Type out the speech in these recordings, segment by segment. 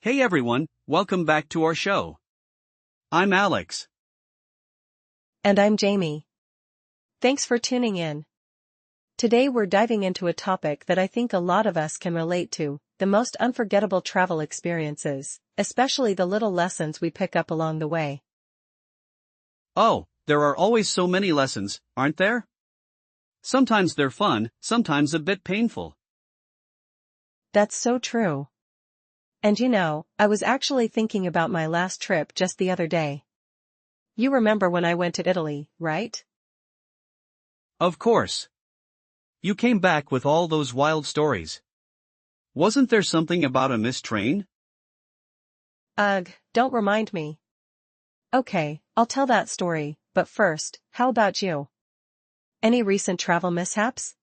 Hey everyone, welcome back to our show. I'm Alex. And I'm Jamie. Thanks for tuning in. Today we're diving into a topic that I think a lot of us can relate to, the most unforgettable travel experiences, especially the little lessons we pick up along the way. Oh, there are always so many lessons, aren't there? Sometimes they're fun, sometimes a bit painful. That's so true. And I was actually thinking about my last trip just the other day. You remember when I went to Italy, right? Of course. You came back with all those wild stories. Wasn't there something about a missed train? Ugh, don't remind me. Okay, I'll tell that story, but first, how about you? Any recent travel mishaps?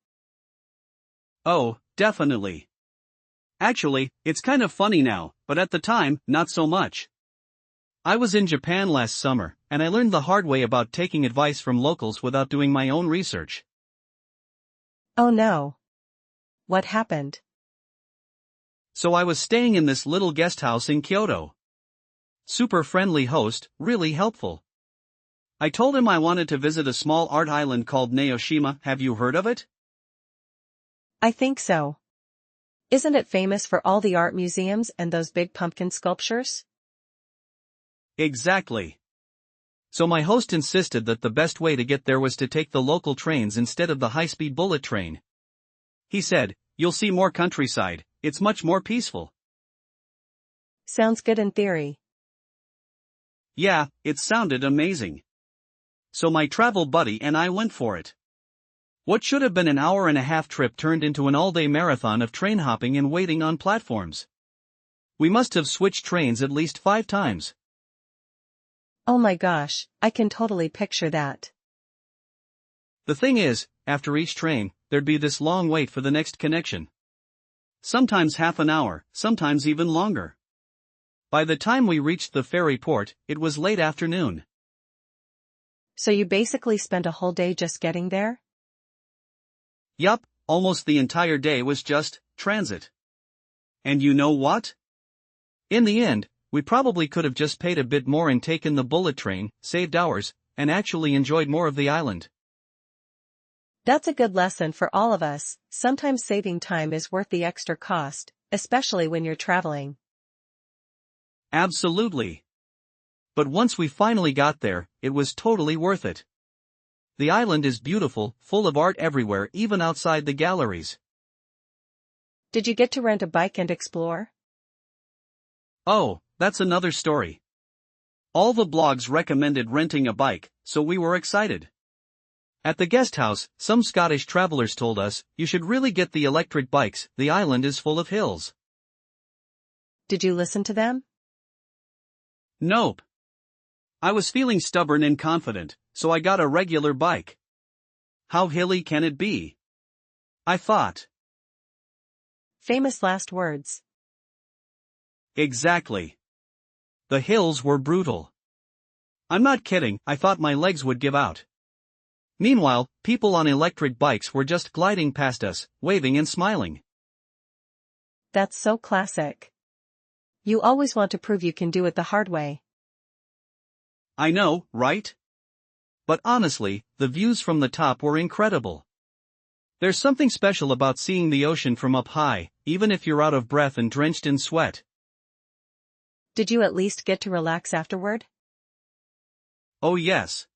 Oh, definitely. Actually, it's kind of funny now, but at the time, not so much. I was in Japan last summer, and I learned the hard way about taking advice from locals without doing my own research. Oh no. What happened? So I was staying in this little guest house in Kyoto. Super friendly host, really helpful. I told him I wanted to visit a small art island called Naoshima. Have you heard of it? I think so. Isn't it famous for all the art museums and those big pumpkin sculptures? Exactly. So my host insisted that the best way to get there was to take the local trains instead of the high-speed bullet train. He said, "You'll see more countryside, it's much more peaceful." Sounds good in theory. Yeah, it sounded amazing. So my travel buddy and I went for it. What should have been an hour-and-a-half trip turned into an all-day marathon of train hopping and waiting on platforms. We must have switched trains at least 5 times. Oh my gosh, I can totally picture that. The thing is, after each train, there'd be this long wait for the next connection. Sometimes half an hour, sometimes even longer. By the time we reached the ferry port, it was late afternoon. So you basically spent a whole day just getting there? Yup, almost the entire day was just transit. And you know what? In the end, we probably could have just paid a bit more and taken the bullet train, saved hours, and actually enjoyed more of the island. That's a good lesson for all of us. Sometimes saving time is worth the extra cost, especially when you're traveling. Absolutely. But once we finally got there, it was totally worth it. The island is beautiful, full of art everywhere, even outside the galleries. Did you get to rent a bike and explore? Oh, that's another story. All the blogs recommended renting a bike, so we were excited. At the guest house, some Scottish travelers told us, "You should really get the electric bikes, the island is full of hills." Did you listen to them? Nope. I was feeling stubborn and confident, so I got a regular bike. How hilly can it be? I thought. Famous last words. Exactly. The hills were brutal. I'm not kidding, I thought my legs would give out. Meanwhile, people on electric bikes were just gliding past us, waving and smiling. That's so classic. You always want to prove you can do it the hard way. I know, right? But honestly, the views from the top were incredible. There's something special about seeing the ocean from up high, even if you're out of breath and drenched in sweat. Did you at least get to relax afterward? Oh yes.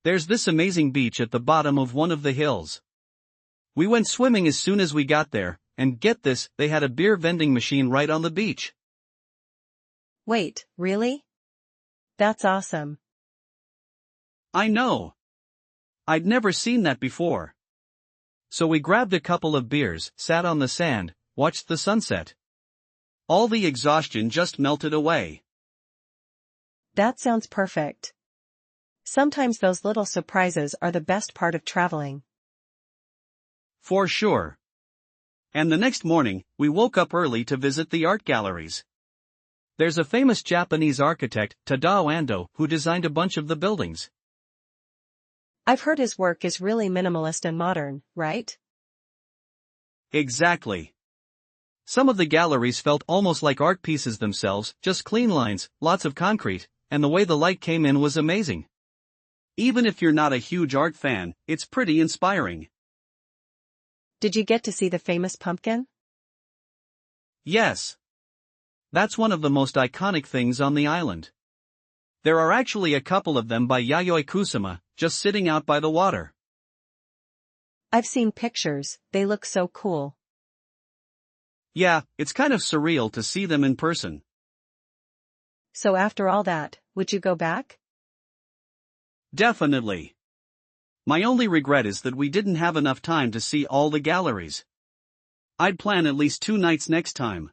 There's this amazing beach at the bottom of one of the hills. We went swimming as soon as we got there, and get this, they had a beer vending machine right on the beach. Wait, really? That's awesome. I know. I'd never seen that before. So we grabbed a couple of beers, sat on the sand, watched the sunset. All the exhaustion just melted away. That sounds perfect. Sometimes those little surprises are the best part of traveling. For sure. And the next morning, we woke up early to visit the art galleries. There's a famous Japanese architect, Tadao Ando, who designed a bunch of the buildings. I've heard his work is really minimalist and modern, right? Exactly. Some of the galleries felt almost like art pieces themselves, just clean lines, lots of concrete, and the way the light came in was amazing. Even if you're not a huge art fan, it's pretty inspiring. Did you get to see the famous pumpkin? Yes. That's one of the most iconic things on the island. There are actually a couple of them by Yayoi Kusama, just sitting out by the water. I've seen pictures, they look so cool. Yeah, it's kind of surreal to see them in person. So after all that, would you go back? Definitely. My only regret is that we didn't have enough time to see all the galleries. I'd plan at least 2 nights next time.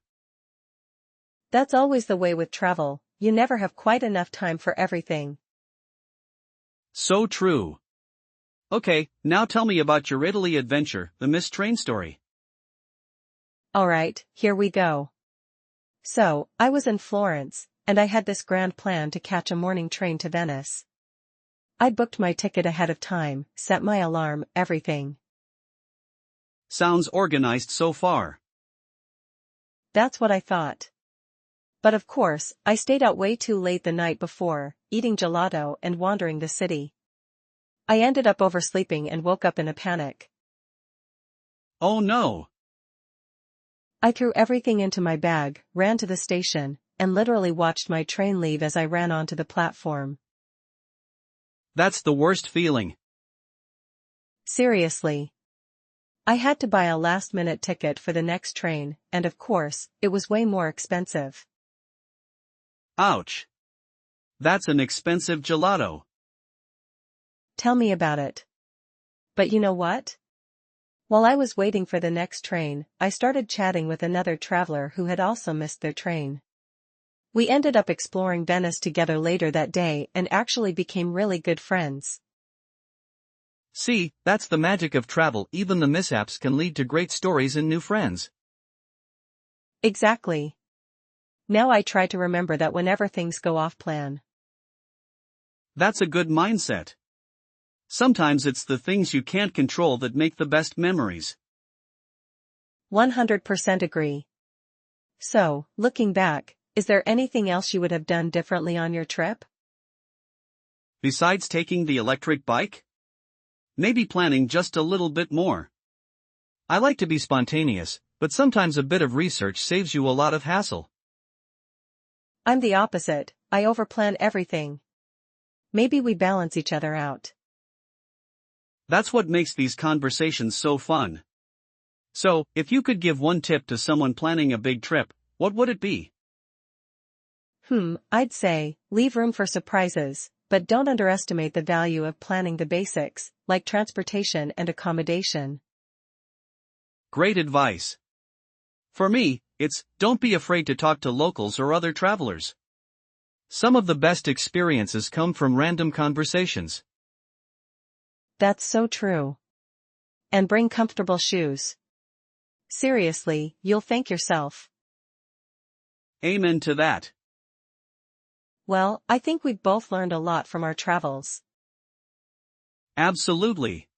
That's always the way with travel, you never have quite enough time for everything. So true. Okay, now tell me about your Italy adventure, the missed train story. Alright, here we go. So, I was in Florence, and I had this grand plan to catch a morning train to Venice. I booked my ticket ahead of time, set my alarm, everything. Sounds organized so far. That's what I thought. But of course, I stayed out way too late the night before, eating gelato and wandering the city. I ended up oversleeping and woke up in a panic. Oh no. I threw everything into my bag, ran to the station, and literally watched my train leave as I ran onto the platform. That's the worst feeling. Seriously. I had to buy a last-minute ticket for the next train, and of course, it was way more expensive. Ouch. That's an expensive gelato. Tell me about it. But you know what? While I was waiting for the next train, I started chatting with another traveler who had also missed their train. We ended up exploring Venice together later that day and actually became really good friends. See, that's the magic of travel. Even the mishaps can lead to great stories and new friends. Exactly. Now I try to remember that whenever things go off plan. That's a good mindset. Sometimes it's the things you can't control that make the best memories. 100% agree. So, looking back, is there anything else you would have done differently on your trip? Besides taking the electric bike? Maybe planning just a little bit more. I like to be spontaneous, but sometimes a bit of research saves you a lot of hassle. I'm the opposite, I overplan everything. Maybe we balance each other out. That's what makes these conversations so fun. So, if you could give one tip to someone planning a big trip, what would it be? I'd say, leave room for surprises, but don't underestimate the value of planning the basics, like transportation and accommodation. Great advice. For me, it's, don't be afraid to talk to locals or other travelers. Some of the best experiences come from random conversations. That's so true. And bring comfortable shoes. Seriously, you'll thank yourself. Amen to that. Well, I think we've both learned a lot from our travels. Absolutely.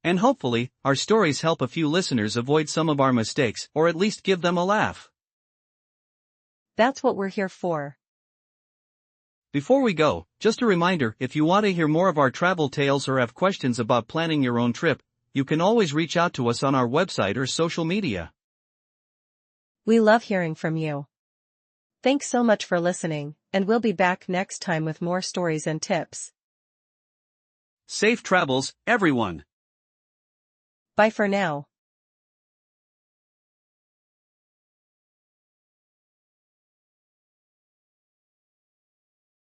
And hopefully, our stories help a few listeners avoid some of our mistakes, or at least give them a laugh. That's what we're here for. Before we go, just a reminder, if you want to hear more of our travel tales or have questions about planning your own trip, you can always reach out to us on our website or social media. We love hearing from you. Thanks so much for listening, and we'll be back next time with more stories and tips. Safe travels, everyone. Bye for now.